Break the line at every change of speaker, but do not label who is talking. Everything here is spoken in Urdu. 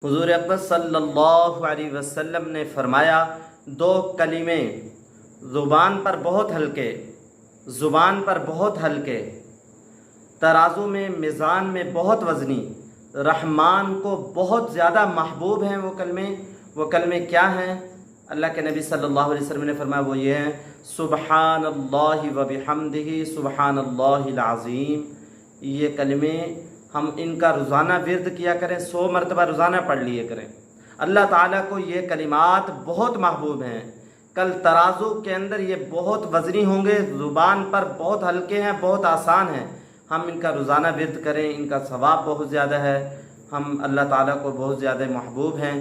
حضور اکبر صلی اللہ علیہ وسلم نے فرمایا، دو کلمے زبان پر بہت ہلکے، ترازو میں میزان میں بہت وزنی، رحمان کو بہت زیادہ محبوب ہیں وہ کلمے کیا ہیں؟ اللہ کے نبی صلی اللہ علیہ وسلم نے فرمایا وہ یہ ہیں، سبحان اللہ و بحمدہ سبحان اللہ العظیم۔ یہ کلمے ہم ان کا روزانہ ورد کیا کریں، 100 مرتبہ روزانہ پڑھ لیے کریں۔ اللہ تعالیٰ کو یہ کلمات بہت محبوب ہیں، کل ترازو کے اندر یہ بہت وزنی ہوں گے، زبان پر بہت ہلکے ہیں، بہت آسان ہیں۔ ہم ان کا روزانہ ورد کریں، ان کا ثواب بہت زیادہ ہے، ہم اللہ تعالیٰ کو بہت زیادہ محبوب ہیں۔